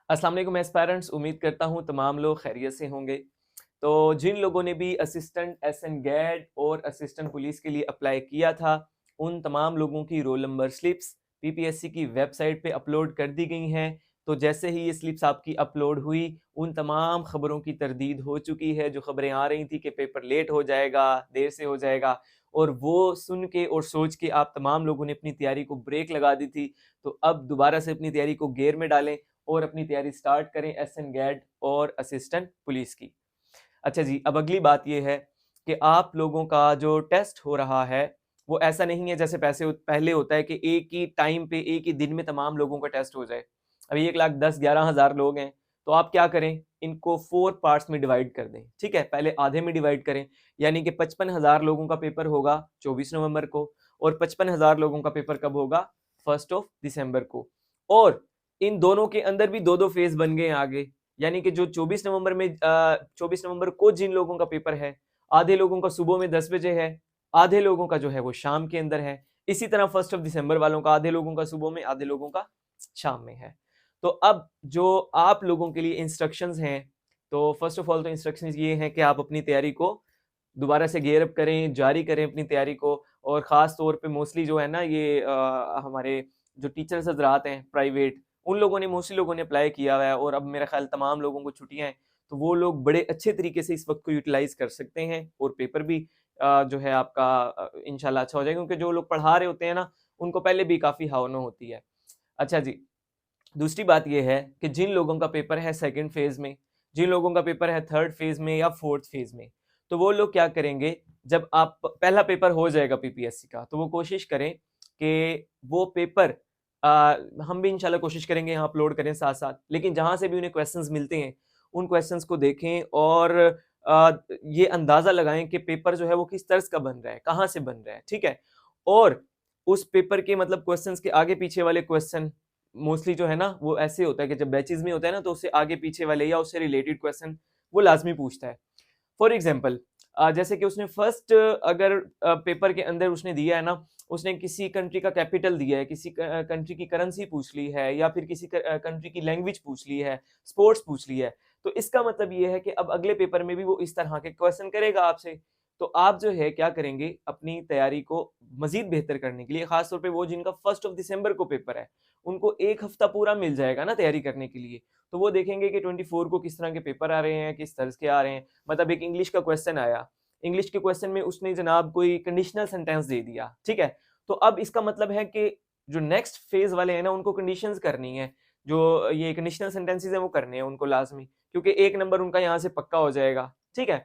अस्सलाम वालेकुम एस्पायरेंट्स, उम्मीद करता हूँ तमाम लोग खैरियत से होंगे। तो जिन लोगों ने भी असिस्टेंट एसएन गैड और असिस्टेंट पुलिस के लिए अप्लाई किया था, उन तमाम लोगों की रोल नंबर स्लिप्स पीपीएससी की वेबसाइट पे अपलोड कर दी गई हैं। तो जैसे ही ये स्लिप्स आपकी अपलोड हुई, उन तमाम खबरों की तरदीद हो चुकी है। जो खबरें आ रही थी कि पेपर लेट हो जाएगा, देर से हो जाएगा, और वो सुन के और सोच के आप तमाम लोगों ने अपनी तैयारी को ब्रेक लगा दी थी। तो अब दोबारा से अपनी तैयारी को गेयर में डालें और अपनी तैयारी स्टार्ट करें एसएन गैड और असिस्टेंट पुलिस की। अच्छा जी, अब अगली बात ये है कि आप लोगों का जो टेस्ट हो रहा है, वो ऐसा नहीं है जैसे पहले होता है कि एक ही टाइम पे एक ही दिन में तमाम लोगों का टेस्ट हो जाए। अभी 1,10,11,000 लोग हैं, तो आप क्या करें, इनको 4 पार्ट्स में डिवाइड कर दें। ठीक है, पहले आधे में डिवाइड करें, यानी कि 55,000 लोगों का पेपर होगा 24 नवंबर को, और 55,000 लोगों का पेपर कब होगा, 1 दिसंबर को। और इन दोनों के अंदर भी दो दो फेज बन गए आगे, यानी कि जो 24 नवंबर को जिन लोगों का पेपर है, आधे लोगों का सुबह में 10 बजे है, आधे लोगों का जो है वो शाम के अंदर है। इसी तरह 1 दिसंबर वालों का आधे लोगों का सुबह में, आधे लोगों का शाम में है। तो अब जो आप लोगों के लिए इंस्ट्रक्शंस हैं, तो फर्स्ट ऑफ ऑल तो इंस्ट्रक्शंस ये हैं कि आप अपनी तैयारी को दोबारा से गेयर अप करें, जारी करें अपनी तैयारी को। और ख़ास तौर पे मोस्टली जो है ना, ये हमारे जो टीचर्स हज़रात हैं प्राइवेट, उन लोगों ने, मोस्टली लोगों ने अप्लाई किया हुआ है, और अब मेरा ख़्याल तमाम लोगों को छुट्टियाँ हैं, तो वो लोग बड़े अच्छे तरीके से इस वक़्त को यूटिलाइज़ कर सकते हैं, और पेपर भी जो है आपका इंशाल्लाह अच्छा हो जाएगा, क्योंकि जो लोग पढ़ा रहे होते हैं ना, उनको पहले भी काफ़ी हावनो होती है। अच्छा जी, दूसरी बात ये है कि जिन लोगों का पेपर है सेकंड फेज में, जिन लोगों का पेपर है थर्ड फेज में या फोर्थ फेज में, तो वो लोग क्या करेंगे, जब आप पहला पेपर हो जाएगा पीपीएससी का, तो वो कोशिश करें कि वो पेपर हम भी इंशाल्लाह कोशिश करेंगे यहाँ अपलोड करें साथ साथ, लेकिन जहां से भी उन्हें क्वेश्चंस मिलते हैं, उन क्वेश्चंस को देखें और आ, ये अंदाजा लगाएं कि पेपर जो है वो किस तर्ज का बन रहा है, कहाँ से बन रहा है। ठीक है, और उस पेपर के मतलब क्वेश्चंस के आगे पीछे वाले क्वेश्चन मोस्टली जो है ना, वो ऐसे होता है कि जब बैचेस में होता है ना, तो उससे आगे पीछे वाले या उससे रिलेटेड क्वेश्चन वो लाजमी पूछता है। फॉर एग्जाम्पल, जैसे कि उसने फर्स्ट अगर पेपर के अंदर उसने दिया है ना, उसने किसी कंट्री का कैपिटल दिया है, किसी कंट्री की करेंसी पूछ ली है, या फिर किसी कंट्री की लैंग्वेज पूछ ली है, स्पोर्ट्स पूछ ली है, तो इसका मतलब ये है कि अब अगले पेपर में भी वो इस तरह के क्वेश्चन करेगा आपसे। तो आप जो है क्या करेंगे, अपनी तैयारी को मजीद बेहतर करने के लिए, खासतौर पे वो जिनका 1 दिसंबर को पेपर है, उनको एक हफ्ता पूरा मिल जाएगा ना तैयारी करने के लिए। तो वो देखेंगे कि 24 को किस तरह के पेपर आ रहे हैं, किस तर्ज के आ रहे हैं। मतलब एक इंग्लिश का क्वेश्चन आया, इंग्लिश के क्वेश्चन में उसने जनाब कोई कंडीशनल सेंटेंस दे दिया। ठीक है, तो अब इसका मतलब है कि जो नेक्स्ट फेज वाले हैं ना, उनको कंडीशंस करनी है, जो ये कंडीशनल सेंटेंसेस हैं वो करने हैं उनको लाजमी, क्योंकि एक नंबर उनका यहाँ से पक्का हो जाएगा। ठीक है,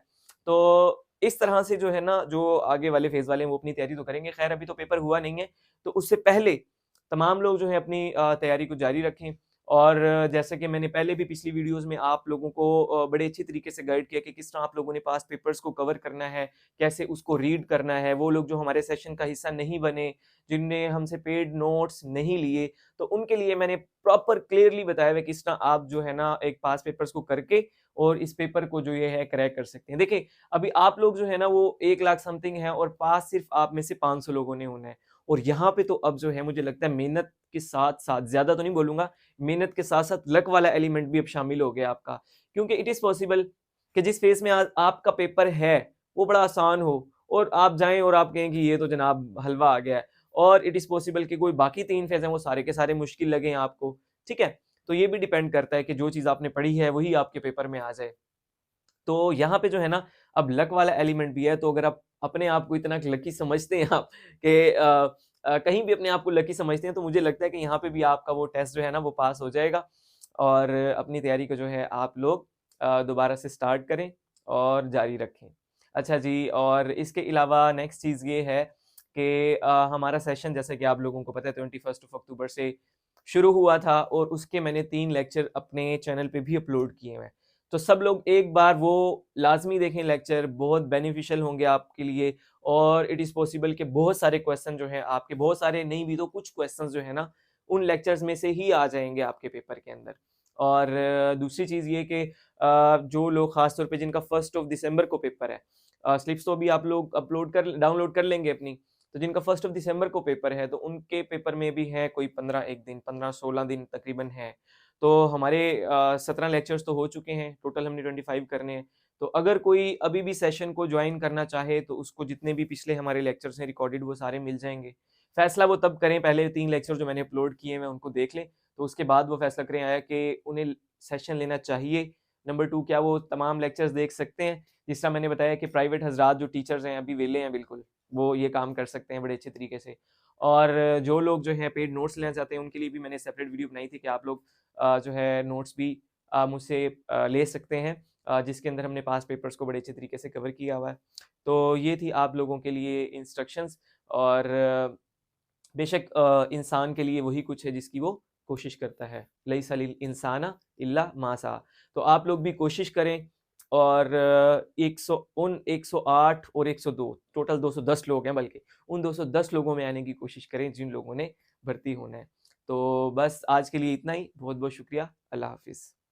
तो इस तरह से जो है ना, जो आगे वाले फेज वाले हैं वो अपनी तैयारी तो करेंगे। खैर अभी तो पेपर हुआ नहीं है, तो उससे पहले तमाम लोग जो है अपनी तैयारी को जारी रखें। और जैसे कि मैंने पहले भी पिछली वीडियोस में आप लोगों को बड़े अच्छी तरीके से गाइड किया कि किस तरह आप लोगों ने पास पेपर्स को कवर करना है, कैसे उसको रीड करना है। वो लोग जो हमारे सेशन का हिस्सा नहीं बने, जिनने हमसे पेड नोट्स नहीं लिए, तो उनके लिए मैंने प्रॉपर क्लियरली बताया हुआ किस तरह आप जो है ना एक पास पेपर्स को करके और इस पेपर को जो ये है क्रैक कर सकते हैं। देखिए, अभी आप लोग जो है ना वो 1 लाख समथिंग है, और पास सिर्फ आप में से 500 लोगों ने होना है। और यहाँ पे तो अब जो है मुझे लगता है मेहनत के साथ साथ, ज्यादा तो नहीं बोलूंगा, मेहनत के साथ साथ लक वाला एलिमेंट भी अब शामिल हो गया आपका। क्योंकि इट इज पॉसिबल कि जिस फेज में आपका पेपर है वो बड़ा आसान हो, और आप जाएं और आप कहें कि ये तो जनाब हलवा आ गया है, और इट इज पॉसिबल कि कोई बाकी 3 फेज हैं वो सारे के सारे मुश्किल लगे आपको। ठीक है, तो ये भी डिपेंड करता है कि जो चीज आपने पढ़ी है वही आपके पेपर में आ जाए। तो यहाँ पे जो है ना, अब लक वाला एलिमेंट भी है। तो अगर आप अपने आप को इतना लकी समझते हैं आप कि कहीं भी अपने आप को लकी समझते हैं, तो मुझे लगता है कि यहाँ पे भी आपका वो टेस्ट जो है ना वो पास हो जाएगा। और अपनी तैयारी को जो है आप लोग दोबारा से स्टार्ट करें और जारी रखें। अच्छा जी, और इसके अलावा नेक्स्ट चीज़ ये है कि हमारा सेशन जैसे कि आप लोगों को पता है 21 अक्टूबर से शुरू हुआ था, और उसके मैंने 3 लेक्चर अपने चैनल पे भी अपलोड किए हुए हैं। तो सब लोग एक बार वो लाजमी देखें लेक्चर, बहुत बेनिफिशियल होंगे आपके लिए। और इट इज़ पॉसिबल कि बहुत सारे क्वेश्चन जो हैं आपके, बहुत सारे नहीं भी तो कुछ क्वेश्चंस जो है ना, उन लेक्चर्स में से ही आ जाएंगे आपके पेपर के अंदर। और दूसरी चीज़ ये कि जो लोग खासतौर पे जिनका 1 दिसंबर को पेपर है, स्लिप्स तो अभी आप लोग अपलोड कर डाउनलोड कर लेंगे अपनी। तो जिनका 1 दिसंबर को पेपर है, तो उनके पेपर में भी है कोई 15 एक दिन, 15-16 दिन तकरीबन है। तो हमारे 17 लेक्चर्स तो हो चुके हैं, टोटल हमने 25 करने हैं। तो अगर कोई अभी भी सेशन को ज्वाइन करना चाहे तो उसको जितने भी पिछले हमारे लेक्चर्स हैं रिकॉर्डेड वो सारे मिल जाएंगे। फैसला वो तब करें, पहले 3 लेक्चर जो मैंने अपलोड किए हैं उनको देख लें, तो उसके बाद वो फैसला करें आया कि उन्हें सेशन लेना चाहिए। नंबर 2, क्या वो तमाम लेक्चर्स देख सकते हैं। जिस तरह मैंने बताया कि प्राइवेट हजरात जो टीचर्स हैं अभी वेले हैं बिल्कुल, वो ये काम कर सकते हैं बड़े अच्छे तरीके से। और जो लोग जो हैं पेड नोट्स लेना चाहते हैं उनके लिए भी मैंने सेपरेट वीडियो बनाई थी कि आप लोग जो है नोट्स भी मुझसे ले सकते हैं, जिसके अंदर हमने पास पेपर्स को बड़े अच्छे तरीके से कवर किया हुआ है। तो ये थी आप लोगों के लिए इंस्ट्रक्शंस। और बेशक इंसान के लिए वही कुछ है जिसकी वो कोशिश करता है, लैसा लिल इंसाना इल्ला मा सआ। तो आप लोग भी कोशिश करें। और 108 और 102 टोटल 210 लोग हैं, बल्कि उन 210 लोगों में आने की कोशिश करें जिन लोगों ने भर्ती होना है। तो बस आज के लिए इतना ही, बहुत बहुत शुक्रिया, अल्लाह हाफिज़।